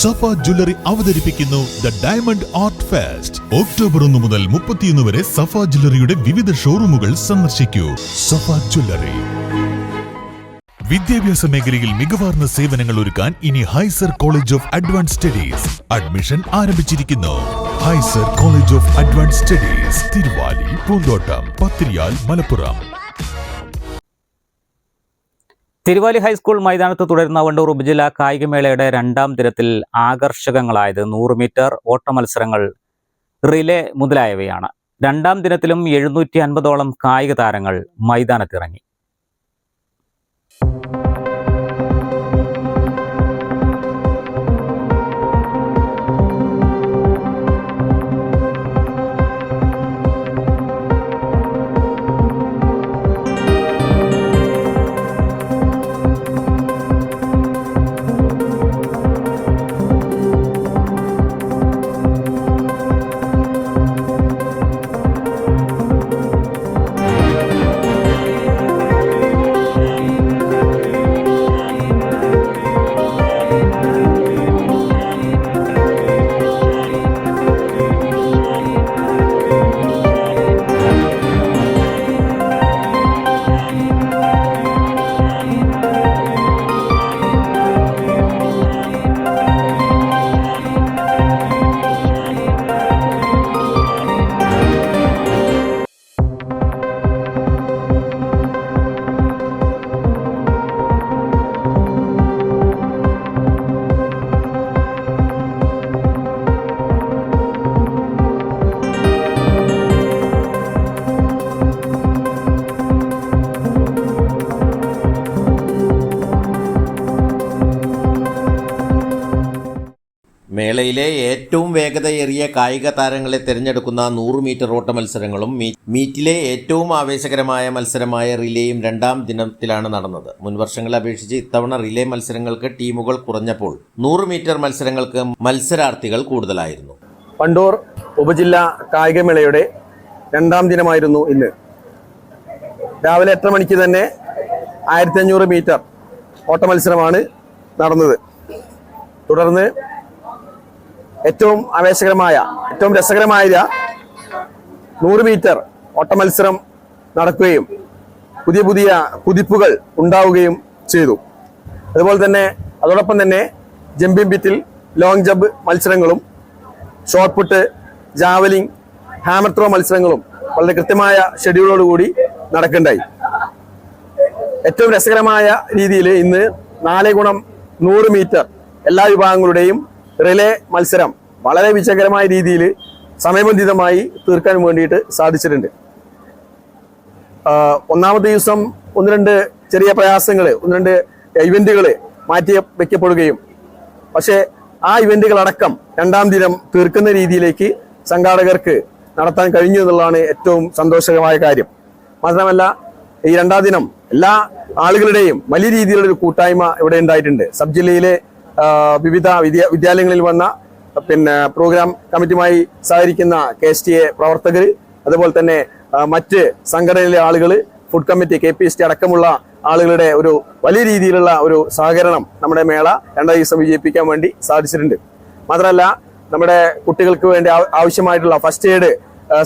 സഫ jewellery അവതരിപ്പിക്കുന്നു the diamond art fest. October 1 മുതൽ 31 വരെ സഫ ജ്വല്ലറിയുടെ വിവിധ ഷോറൂമുകൾ സന്ദർശിക്കൂ. സഫ ജ്വല്ലറി. വിദ്യാഭ്യാസ മേഖലയിൽ മികവാർന്ന സേവനങ്ങൾ ഒരുക്കാൻ ഇനി ഹൈസർ college of advance studies admission ആരംഭിച്ചിരിക്കുന്നു. ഹൈസർ college of advance studies, Thiruvali, Poonthottam, Pathiriyal, Malappuram. Thiruvali high school മൈതാനത്ത് തുടരുന്ന വണ്ടൂർ ഉപജില്ലാ കായികമേളയുടെ 2ാം ദിനത്തിൽ ആകർഷകങ്ങളായത് 100 മീറ്റർ ഓട്ട മത്സരങ്ങൾ, റിലേ മുതലായവയാണ്. 2ാം ദിനത്തിലും 750ഓളം കായിക താരങ്ങൾ മൈതാനത്തിറങ്ങി. മേളയിലെ ഏറ്റവും വേഗതയേറിയ കായിക താരങ്ങളെ തിരഞ്ഞെടുക്കുന്ന 100 മീറ്റർ ഓട്ട മത്സരങ്ങളും മീറ്റിലെ ഏറ്റവും ആവേശകരമായ മത്സരമായ റിലേയും 2ാം ദിനത്തിലാണ് നടന്നത്. മുൻവർഷങ്ങളെ അപേക്ഷിച്ച് ഇത്തവണ റിലേ മത്സരങ്ങൾക്ക് ടീമുകൾ കുറഞ്ഞപ്പോൾ 100 മീറ്റർ മത്സരങ്ങൾക്ക് മത്സരാർത്ഥികൾ കൂടുതലായിരുന്നു. വണ്ടൂർ ഉപജില്ലാ കായികമേളയുടെ 2ാം ദിനമായിരുന്നു ഇന്ന്. രാവിലെ 8 മണിക്ക് തന്നെ 1500 മീറ്റർ ഓട്ട മത്സരമാണ് നടന്നത്. തുടർന്ന് ഏറ്റവും ആവേശകരമായ, ഏറ്റവും രസകരമായ 100 മീറ്റർ ഓട്ട മത്സരം നടക്കുകയും പുതിയ പുതിയ കുതിപ്പുകൾ ഉണ്ടാവുകയും ചെയ്തു. അതുപോലെ തന്നെ അതോടൊപ്പം തന്നെ ജമ്പിംഗ് പിറ്റിൽ ലോങ് ജമ്പ് മത്സരങ്ങളും shot put, javelin, hammer throw മത്സരങ്ങളും വളരെ കൃത്യമായ ഷെഡ്യൂളോടുകൂടി നടക്കുകയുണ്ടായി. ഏറ്റവും രസകരമായ രീതിയിൽ ഇന്ന് 4x100 മീറ്റർ എല്ലാ വിഭാഗങ്ങളുടെയും റിലേ മത്സരം വളരെ വിജയകരമായ രീതിയിൽ സമയബന്ധിതമായി തീർക്കാൻ വേണ്ടിയിട്ട് സാധിച്ചിട്ടുണ്ട്. 1ാമത്തെ ദിവസം 1-2 ചെറിയ പ്രയാസങ്ങൾ, 1-2 ഇവന്റുകൾ മാറ്റി വെക്കപ്പെടുകയും പക്ഷേ ആ ഇവന്റുകളടക്കം 2ാം ദിനം തീർക്കുന്ന രീതിയിലേക്ക് സംഘാടകർക്ക് നടത്താൻ കഴിഞ്ഞു എന്നുള്ളതാണ് ഏറ്റവും സന്തോഷകരമായ കാര്യം. മാത്രമല്ല ഈ 2ാം ദിനം എല്ലാ ആളുകളുടെയും വലിയ രീതിയിലുള്ളൊരു കൂട്ടായ്മ ഇവിടെ ഉണ്ടായിട്ടുണ്ട്. സബ് ജില്ലയിലെ വിവിധ വിദ്യാലയങ്ങളിൽ വന്ന പ്രോഗ്രാം കമ്മിറ്റിയുമായി സഹകരിക്കുന്ന KSTA പ്രവർത്തകർ, അതുപോലെ തന്നെ മറ്റ് സംഘടനയിലെ ആളുകൾ, ഫുഡ് കമ്മിറ്റി, KPST അടക്കമുള്ള ആളുകളുടെ ഒരു വലിയ രീതിയിലുള്ള ഒരു സഹകരണം നമ്മുടെ മേള 2ാം ദിവസം വിജയിപ്പിക്കാൻ വേണ്ടി സാധിച്ചിട്ടുണ്ട്. മാത്രമല്ല നമ്മുടെ കുട്ടികൾക്ക് വേണ്ടി ആവശ്യമായിട്ടുള്ള ഫസ്റ്റ് എയ്ഡ്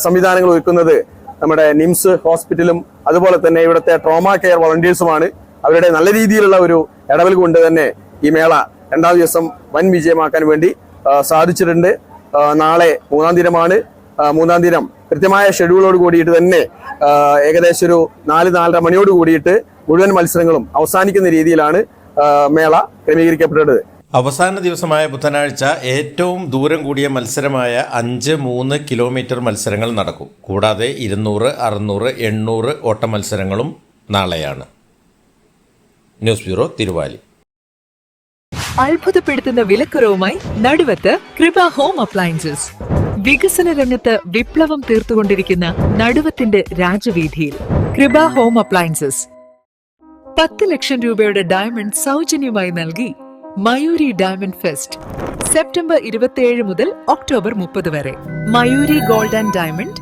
സംവിധാനങ്ങൾ ഒരുക്കുന്നത് നമ്മുടെ നിംസ് ഹോസ്പിറ്റലും അതുപോലെ തന്നെ ഇവിടുത്തെ ട്രോമ കെയർ വളണ്ടിയേഴ്സുമാണ്. അവരുടെ നല്ല രീതിയിലുള്ള ഒരു ഇടപെടൽ കൊണ്ട് തന്നെ ഈ മേള 2ാം ദിവസം വൻ വിജയമാക്കാൻ വേണ്ടി സാധിച്ചിട്ടുണ്ട്. നാളെ 3ാം ദിനമാണ്. 3ാം ദിനം കൃത്യമായ ഷെഡ്യൂളോട് കൂടിയിട്ട് തന്നെ ഏകദേശം ഒരു 4-4:30 മണിയോട് കൂടിയിട്ട് മുഴുവൻ മത്സരങ്ങളും അവസാനിക്കുന്ന രീതിയിലാണ് മേള ക്രമീകരിക്കപ്പെട്ടത്. അവസാന ദിവസമായ ബുധനാഴ്ച ഏറ്റവും ദൂരം കൂടിയ മത്സരമായ 5-3 കിലോമീറ്റർ മത്സരങ്ങൾ നടക്കും. കൂടാതെ 200, 600, 800 ഓട്ട മത്സരങ്ങളും നാളെയാണ്. News bureau, Thiruvali. അത്ഭുതപ്പെടുത്തുന്ന വിലക്കുറവുമായി നടുവത്ത് കൃപ ഹോം അപ്ലയൻസസ്. വികസന രംഗത്ത് വിപ്ലവം തീർത്തുകൊണ്ടിരിക്കുന്ന നടുവത്തിന്റെ രാജവീതിയിൽ കൃപ ഹോം അപ്ലയൻസസ് 10 ലക്ഷം രൂപയുടെ ഡയമണ്ട് സൗജന്യമായി നൽകി മയൂരി ഡയമണ്ട് ഫെസ്റ്റ് സെപ്റ്റംബർ 27 മുതൽ ഒക്ടോബർ 30 വരെ. Mayuri gold and diamond,